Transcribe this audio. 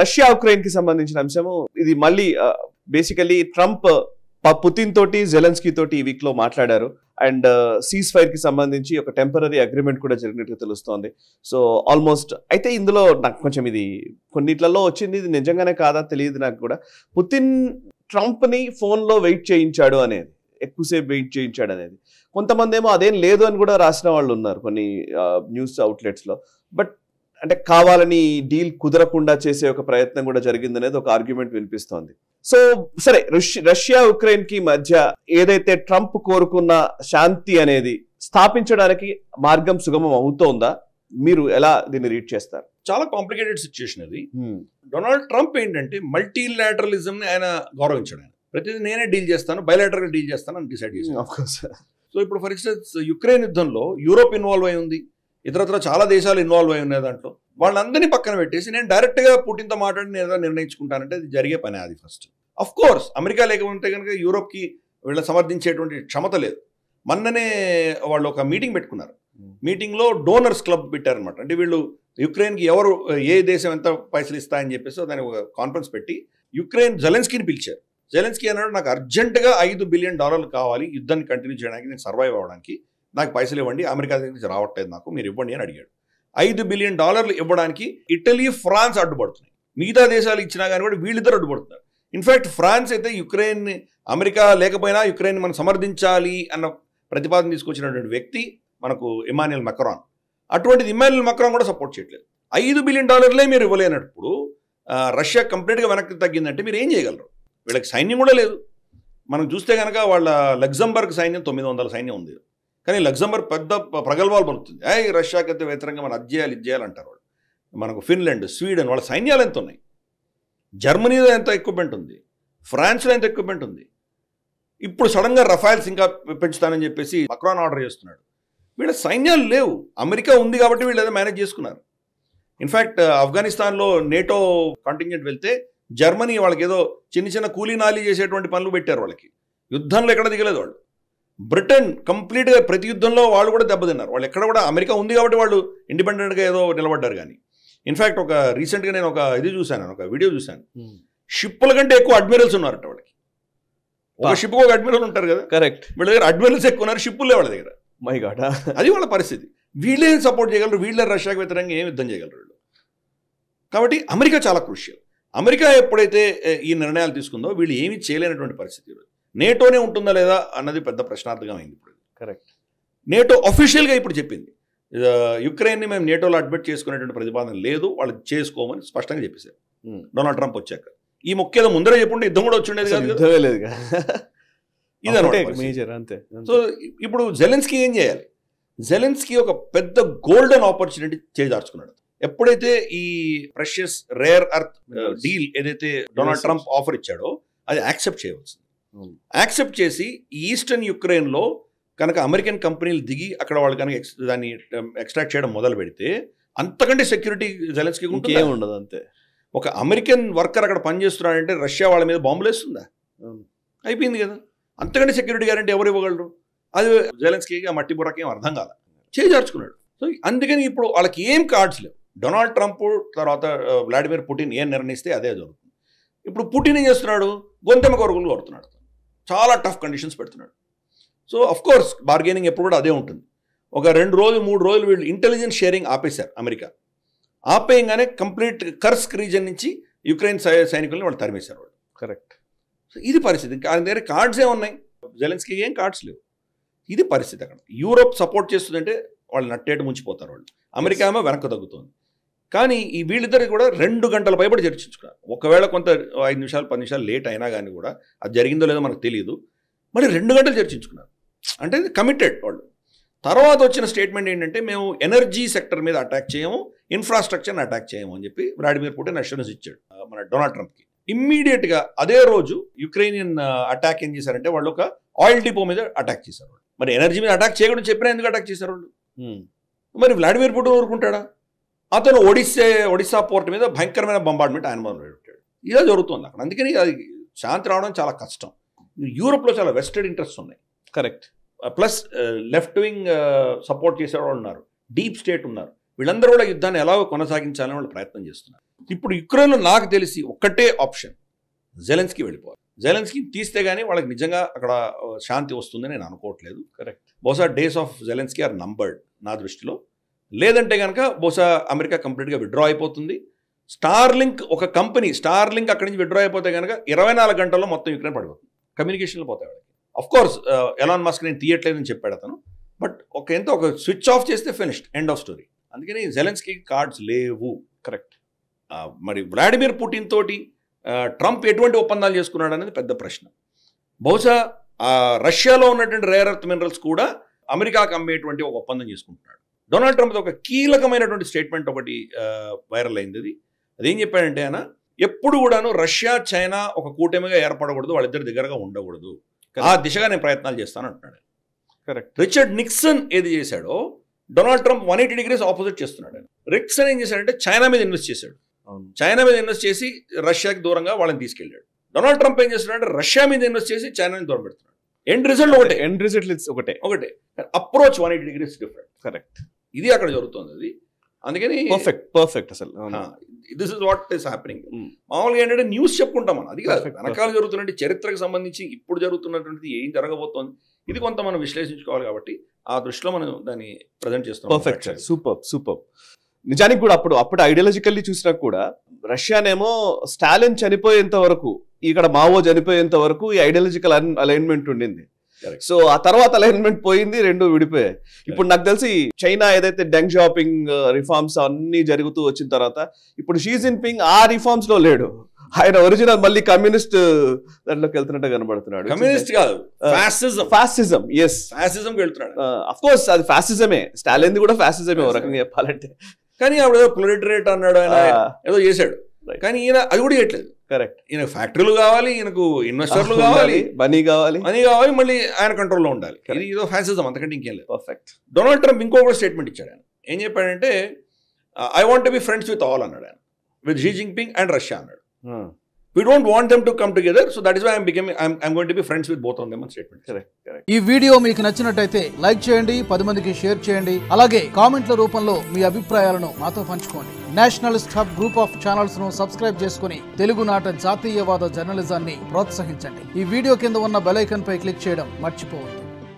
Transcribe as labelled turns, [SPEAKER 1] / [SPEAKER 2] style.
[SPEAKER 1] Russia Ukraine కి సంబంధించిన అంశము ఇది మళ్ళీ బేసికలీ ట్రంప్ పుతిన్ తోటి జెలెన్స్కీ తోటి ఈ వీక్ లో మాట్లాడారు అండ్ సీజ్ ఫైర్ కి సంబంధించి ఒక టెంపరరీ అగ్రిమెంట్ కూడా జరిగినట్టు తెలుస్తోంది. సో ఆల్మోస్ట్ అయితే ఇందులో నాకు కొంచెం ఇది కొన్నిట్లలో వచ్చింది, ఇది నిజంగానే కాదా తెలియదు నాకు కూడా. పుతిన్ ట్రంప్ ని ఫోన్ లో వెయిట్ చేయించాడు అనేది, ఎక్కువసేపు వెయిట్ చేయించాడు అనేది, కొంతమంది ఏమో అదేం లేదు అని కూడా రాసిన వాళ్ళు ఉన్నారు కొన్ని న్యూస్ అవుట్లెట్స్ లో. బట్ అంటే కావాలని డీల్ కుదరకుండా చేసే ఒక ప్రయత్నం కూడా జరిగిందనేది ఒక ఆర్గ్యుమెంట్ వినిపిస్తోంది. సో సరే, రష్యా ఉక్రెయిన్ కి మధ్య ఏదైతే ట్రంప్ కోరుకున్న శాంతి అనేది స్థాపించడానికి మార్గం సుగమం అవుతోందా? మీరు ఎలా దీన్ని రీడ్ చేస్తారు?
[SPEAKER 2] చాలా కాంప్లికేటెడ్ సిచ్యుయేషన్ అది. డొనాల్డ్ ట్రంప్ ఏంటంటే మల్టీలాటరలిజం ని ఆయన గౌరవించాడు. ఆయన ప్రతిదీ నేనే డీల్ చేస్తాను, బయలాటరల్ డీల్ చేస్తాను అని డిసైడ్ చేశాను. సో ఇప్పుడు ఫర్ ఇన్స్టెన్స్ యుక్రెయిన్ యుద్ధంలో యూరోప్ ఇన్వాల్వ్ అయి ఉంది, ఇతరత్ర చాలా దేశాలు ఇన్వాల్వ్ అయి ఉన్నాయి. దాంట్లో వాళ్ళందరినీ పక్కన పెట్టేసి నేను డైరెక్ట్గా పుటిన్తో మాట్లాడి నేను ఏదో నిర్ణయించుకుంటానంటే అది జరిగే పని. అది ఫస్ట్. అఫ్ కోర్స్ అమెరికా లేకపోతే కనుక యూరోప్కి వీళ్ళ సమర్థించేటువంటి క్షమత లేదు. మొన్ననే వాళ్ళు ఒక మీటింగ్ పెట్టుకున్నారు. మీటింగ్లో డోనర్స్ క్లబ్ పెట్టారనమాట. అంటే వీళ్ళు యుక్రెయిన్కి ఎవరు ఏ దేశం ఎంత పైసలు ఇస్తాయని చెప్పేసి దానికి ఒక కాన్ఫరెన్స్ పెట్టి యుక్రెయిన్ జెలెన్స్కీని పిలిచారు. జెలెన్స్కీ అన్నాడు, నాకు అర్జెంటుగా $5 బిలియన్ కావాలి యుద్ధాన్ని కంటిన్యూ చేయడానికి, నేను సర్వైవ్ అవ్వడానికి, నాకు పైసలు ఇవ్వండి, అమెరికా దగ్గర నుంచి రావట్లేదు, నాకు మీరు ఇవ్వండి అని అడిగాడు. $5 బిలియన్ ఇవ్వడానికి ఇటలీ, ఫ్రాన్స్ అడ్డుపడుతున్నాయి. మిగతా దేశాలు ఇచ్చినా కానీ కూడా వీళ్ళిద్దరు అడ్డుపడుతున్నారు. ఇన్ఫ్యాక్ట్ ఫ్రాన్స్ అయితే యుక్రెయిన్, అమెరికా లేకపోయినా యుక్రెయిన్ మనం సమర్థించాలి అన్న ప్రతిపాదన తీసుకొచ్చినటువంటి వ్యక్తి మనకు ఇమాన్యుయల్ మెక్రాన్. అటువంటిది ఇమాన్యుయల్ మెక్రాన్ కూడా సపోర్ట్ చేయట్లేదు. $5 బిలియన్ మీరు ఇవ్వలేనప్పుడు రష్యా కంప్లీట్గా వెనక్కి తగ్గిందంటే మీరు ఏం చేయగలరు? వీళ్ళకి సైన్యం కూడా లేదు. మనం చూస్తే కనుక వాళ్ళ లగ్జంబర్గ్ సైన్యం 900 సైన్యం ఉంది. కానీ లగ్జంబర్గ్ పెద్ద ప్రగల్భాలు పలుకుతుంది. రష్యాకి అయితే వ్యతిరేకంగా మనం అది చేయాలి, ఇది చేయాలంటారు వాళ్ళు. మనకు ఫిన్లాండ్, స్వీడన్ వాళ్ళ సైన్యాలు ఎంత ఉన్నాయి? జర్మనీలో ఎంత ఎక్విప్మెంట్ ఉంది? ఫ్రాన్స్లో ఎంత ఎక్విప్మెంట్ ఉంది? ఇప్పుడు సడన్గా రఫైల్స్ ఇంకా పెంచుతానని చెప్పేసి మక్రాన్ ఆర్డర్ చేస్తున్నాడు. వీళ్ళ సైన్యాలు లేవు. అమెరికా ఉంది కాబట్టి వీళ్ళు ఏదో మేనేజ్ చేసుకున్నారు. ఇన్ఫ్యాక్ట్ ఆఫ్ఘనిస్తాన్లో నేటో కాంటింజెంట్ వెళ్తే జర్మనీ వాళ్ళకి ఏదో చిన్న చిన్న కూలీ నాలీ చేసేటువంటి పనులు పెట్టారు. వాళ్ళకి యుద్ధంలో ఎక్కడ దిగలేదు వాళ్ళు. బ్రిటన్ కంప్లీట్గా ప్రతి యుద్ధంలో వాళ్ళు కూడా దెబ్బతిన్నారు. వాళ్ళు ఎక్కడ కూడా అమెరికా ఉంది కాబట్టి వాళ్ళు ఇండిపెండెంట్గా ఏదో నిలబడ్డారు. కానీ ఇన్ఫ్యాక్ట్ ఒక రీసెంట్గా నేను ఒక ఒక వీడియో చూశాను. షిప్పుల కంటే ఎక్కువ అడ్మిరల్స్ ఉన్నారట వాళ్ళకి. ఒక షిప్ ఒక అడ్మిరల్ ఉంటారు కదా, కరెక్ట్. వీళ్ళ దగ్గర అడ్మిరల్స్ ఎక్కువ ఉన్నారు, షిప్పులే వాళ్ళ దగ్గర. మై గాడ్, అది వాళ్ళ పరిస్థితి. వీళ్ళేం సపోర్ట్ చేయగలరు? వీళ్ళే రష్యాకి వ్యతిరేకంగా ఏం యుద్ధం చేయగలరు వీళ్ళు? కాబట్టి అమెరికా చాలా క్రూషియల్. అమెరికా ఎప్పుడైతే ఈ నిర్ణయాలు తీసుకుందో వీళ్ళు ఏమీ చేయలేనటువంటి పరిస్థితి. నేటోనే ఉంటుందా లేదా అన్నది పెద్ద ప్రశ్నార్థకం అయింది ఇప్పుడు. కరెక్ట్. నేటో అఫీషియల్గా ఇప్పుడు చెప్పింది, యుక్రెయిన్ని మేము నేటోలో అడ్మిట్ చేసుకునేటువంటి ప్రతిపాదన లేదు, వాళ్ళు చేసుకోమని స్పష్టంగా చెప్పేశారు డొనాల్డ్ ట్రంప్ వచ్చాక. ఈ ముఖ్యంగా ముందరే చెప్పుంటే యుద్ధం కూడా వచ్చి ఉండేది కాదు. ఇదన్నమాట. సో ఇప్పుడు జెలెన్స్కీ ఏం చేయాలి? జెలెన్స్కీ ఒక పెద్ద గోల్డెన్ ఆపర్చునిటీ చేజార్చుకున్నాడు. ఎప్పుడైతే ఈ ప్రెషియస్ రేర్ అర్త్ డీల్ ఏదైతే డొనాల్డ్ ట్రంప్ ఆఫర్ ఇచ్చాడో అది యాక్సెప్ట్ చేయవలసింది. యాక్సెప్ట్ చేసి ఈస్టర్న్ యుక్రెయిన్లో కనుక అమెరికన్ కంపెనీలు దిగి అక్కడ వాళ్ళు కనుక దాన్ని ఎక్స్ట్రాక్ట్ చేయడం మొదలు పెడితే అంతకంటే సెక్యూరిటీ జెలెన్స్కీ ఉండదు. అంతే. ఒక అమెరికన్ వర్కర్ అక్కడ పనిచేస్తున్నాడంటే రష్యా వాళ్ళ మీద బాంబులు వేస్తుందా? అయిపోయింది కదా. అంతకంటే సెక్యూరిటీ గ్యారంటీ ఎవరు ఇవ్వగలరు? అది జెలెన్స్కీకి ఆ మట్టి బుర్రకేం అర్థం కాల, చేజార్చుకున్నాడు. సో అందుకని ఇప్పుడు వాళ్ళకి ఏం కార్డ్స్ లేవు. డొనాల్డ్ ట్రంప్ తర్వాత వ్లాడిమిర్ పుటిన్ ఏం నిర్ణయిస్తే అదే జరుగుతుంది. ఇప్పుడు పుటిన్ ఏం చేస్తున్నాడు? గొంతెమ్మ కొరకులు కొడుతున్నాడు, చాలా టఫ్ కండిషన్స్ పెడుతున్నాడు. సో అఫ్కోర్స్ బార్గెనింగ్ ఎప్పుడు కూడా అదే ఉంటుంది. ఒక 2 రోజులు 3 రోజులు వీళ్ళు ఇంటెలిజెన్స్ షేరింగ్ ఆపేశారు. అమెరికా ఆపేయంగానే కంప్లీట్ కర్స్క్ రీజన్ నుంచి యుక్రెయిన్ సైనికుల్ని వాళ్ళు తరిమేశారు వాళ్ళు. కరెక్ట్. సో ఇది పరిస్థితి. ఆయన దగ్గర కార్డ్స్ ఏమున్నాయి? జెలెన్స్కీ ఏం కార్డ్స్ లేవు. ఇది పరిస్థితి. అక్కడ యూరోప్ సపోర్ట్ చేస్తుందంటే వాళ్ళు నట్టేటు ముంచిపోతారు వాళ్ళు. అమెరికా ఏమో వెనక్కి తగ్గుతుంది. కానీ ఈ వీళ్ళిద్దరికి కూడా 2 గంటల పైబడి చర్చించుకున్నారు. ఒకవేళ కొంత 5 నిమిషాలు 10 నిమిషాలు లేట్ అయినా కానీ కూడా అది జరిగిందో లేదో మనకు తెలియదు. మరి 2 గంటలు చర్చించుకున్నారు. అంటే కమిటెడ్ వాళ్ళు. తర్వాత వచ్చిన స్టేట్మెంట్ ఏంటంటే మేము ఎనర్జీ సెక్టర్ మీద అటాక్ చేయము, ఇన్ఫ్రాస్ట్రక్చర్ని అటాక్ చేయము అని చెప్పి వ్లాడిమిర్ పుటిన్ అష్యూరెన్స్ ఇచ్చాడు మన డొనాల్డ్ ట్రంప్కి. ఇమ్మీడియట్గా అదే రోజు యుక్రెయినియన్ అటాక్ ఏం చేశారంటే వాళ్ళు ఒక ఆయిల్ డిపో మీద అటాక్ చేశారు. మరి ఎనర్జీ మీద అటాక్ చేయకుండా చెప్పినా ఎందుకు అటాక్ చేశారు వాళ్ళు? మరి వ్లాడిమిర్ పుటిన్ ఊరుకుంటాడా? అతను ఒడిస్సా పోర్ట్ మీద భయంకరమైన బొంబార్డ్మెంట్ ఆయన మొదలు పెట్టాడు. ఇలా జరుగుతుంది అక్కడ. అందుకని అది శాంతి రావడం చాలా కష్టం. యూరోప్లో చాలా వెస్టెడ్ ఇంట్రెస్ట్ ఉన్నాయి. Correct. Plus left wing support చేసేవాళ్ళు ఉన్నారు, డీప్ స్టేట్ ఉన్నారు. వీళ్ళందరూ కూడా యుద్ధాన్ని ఎలా కొనసాగించాలని వాళ్ళు ప్రయత్నం చేస్తున్నారు. ఇప్పుడు యుక్రెయిన్లో నాకు తెలిసి ఒక్కటే ఆప్షన్, జెలెన్స్కీ వెళ్ళిపోవాలి. జెలెన్స్కీ తీస్తే గానీ వాళ్ళకి నిజంగా అక్కడ శాంతి వస్తుందని నేను అనుకోవట్లేదు.
[SPEAKER 1] కరెక్ట్.
[SPEAKER 2] బహుశా days of Zelensky are numbered నా దృష్టిలో. లేదంటే కనుక బహుశా అమెరికా కంప్లీట్గా విత్డ్రా అయిపోతుంది. స్టార్లింక్ ఒక కంపెనీ, స్టార్లింక్ అక్కడి నుంచి విత్డ్రా అయిపోతే కనుక 24 గంటల్లో మొత్తం యుక్రెయిన్ పడిపోతుంది. కమ్యూనికేషన్లో పోతాయి వాళ్ళకి. అఫ్ కోర్స్ ఎలాన్ మస్క్ నేను తీయట్లేదని చెప్పాడు అతను. బట్ ఒక స్విచ్ ఆఫ్ చేస్తే ఫినిష్డ్, ఎండ్ ఆఫ్ స్టోరీ. అందుకని జెలెన్స్కీ కార్డ్స్ లేవు.
[SPEAKER 1] కరెక్ట్.
[SPEAKER 2] మరి వ్లాడిమిర్ పుటిన్ తోటి ట్రంప్ ఎటువంటి ఒప్పందాలు చేసుకున్నాడు అనేది పెద్ద ప్రశ్న. బహుశా రష్యాలో ఉన్నటువంటి రేర్ ఎర్త్ మినరల్స్ కూడా అమెరికాకు అమ్మేటువంటి ఒక ఒప్పందం చేసుకుంటున్నాడు. డొనాల్డ్ ట్రంప్ ఒక కీలకమైనటువంటి స్టేట్మెంట్ ఒకటి వైరల్ అయింది. అదేం చెప్పాడంటే ఆయన ఎప్పుడు కూడాను రష్యా చైనా ఒక కూటమిగా ఏర్పడకూడదు, వాళ్ళిద్దరి దగ్గరగా ఉండకూడదు, ఆ దిశగా నేను ప్రయత్నాలు చేస్తాను అంటున్నాడు.
[SPEAKER 1] కరెక్ట్.
[SPEAKER 2] రిచర్డ్ నిక్సన్ ఏది చేశాడో డొనాల్డ్ ట్రంప్ 180 degrees ఆపోజిట్ చేస్తున్నాడు. నిక్సన్ ఏం చేశాడంటే చైనా మీద ఇన్వెస్ట్ చేశాడు. చైనా మీద ఇన్వెస్ట్ చేసి రష్యాకి దూరంగా వాళ్ళని తీసుకెళ్ళాడు. డొనాల్డ్ ట్రంప్ ఏం చేస్తున్నాడంటే రష్యా మీద ఇన్వెస్ట్ చేసి చైనాని దూరం పెడుతున్నాడు. ఎండ్ రిజల్ట్ ఒకటే. Approach 180 degrees different.
[SPEAKER 1] కరెక్ట్.
[SPEAKER 2] ఇది అక్కడ జరుగుతుంది. అది అందుకని
[SPEAKER 1] పర్ఫెక్ట్ అసలు
[SPEAKER 2] this is what is happening. మామూలుగా ఏంటంటే న్యూస్ చెప్పుకుంటాం మనం, అది కాదు వెనకాల జరుగుతున్నటువంటి చరిత్రకు సంబంధించి ఇప్పుడు జరుగుతున్నటువంటిది ఏం జరగబోతోంది ఇది కొంత మనం విశ్లేషించుకోవాలి. కాబట్టి ఆ దృష్టిలో మనం దాన్ని ప్రజెంట్ చేస్తాం.
[SPEAKER 1] పర్ఫెక్ట్. సూపర్. నిజానికి కూడా అప్పుడు ఐడియాలజికల్లీ చూసినా కూడా రష్యానేమో స్టాలిన్ చనిపోయేంత వరకు, ఇక్కడ మావో చనిపోయేంత వరకు ఈ ఐడియాలజికల్ అలైన్మెంట్ ఉండింది. సో ఆ తర్వాత అలైన్మెంట్ పోయింది, రెండు విడిపోయాయి. ఇప్పుడు నాకు తెలిసి చైనా ఏదైతే డెంగ్ షాపింగ్ రిఫార్మ్స్ అన్ని జరుగుతూ వచ్చిన తర్వాత ఇప్పుడు షీ జిన్పింగ్ ఆ రిఫార్మ్స్ లో లేడు. ఆయన ఒరిజినల్ మళ్ళీ కమ్యూనిస్ట్ దాంట్లోకి వెళ్తున్నట్టు కనబడుతున్నాడు.
[SPEAKER 2] కమ్యూనిస్ట్ కాదు,
[SPEAKER 1] ఫాసిజం. ఎస్,
[SPEAKER 2] ఫాసిజం వెళ్తున్నాడు.
[SPEAKER 1] అఫ్ కోర్స్ అది ఫాసిజమే, స్టాలిన్ కూడా ఫాసిజమే ఒక రకంగా చెప్పాలంటే.
[SPEAKER 2] కానీ అప్పుడు ఏదో ప్రొలిటరేట్ అన్నాడు, ఆయన ఏదో చేశాడు. కానీ ఈయన అది కూడా చేయట్లేదు.
[SPEAKER 1] కరెక్ట్.
[SPEAKER 2] ఈయన ఫ్యాక్టరీలు కావాలి, ఈయనకు ఇన్వెస్టర్లు కావాలి, మనీ కావాలి, మళ్ళీ ఆయన కంట్రోల్లో ఉండాలి. ఇది ఏదో ఫ్యాసిజం, అంతకంటే ఇంకేం లేదు.
[SPEAKER 1] పర్ఫెక్ట్.
[SPEAKER 2] డొనాల్డ్ ట్రంప్ ఇంకొక స్టేట్మెంట్ ఇచ్చాడు. ఆయన ఏం చెప్పాడంటే I want to be friends with all అన్నాడు ఆయన, with Xi Jinping and Russia అన్నాడు. We don't want them to come together, so that is why I'm going to be friends with both of them అని statement.
[SPEAKER 1] Correct.
[SPEAKER 3] ఈ video మీకు నచ్చినట్టయితే like చేయండి, 10 మందికి share చేయండి. అలాగే కామెంట్ల రూపంలో మీ అభిప్రాయాలను మాతో పంచుకోండి. Nationalist hub group of channels ను సబ్స్క్రైబ్ చేసుకుని తెలుగునాట జాతీయవాద జర్నలిజాన్ని ప్రోత్సహించండి. ఈ వీడియో కింద ఉన్న బెల్ ఐకాన్ పై క్లిక్ చేయడం మర్చిపోవద్దు.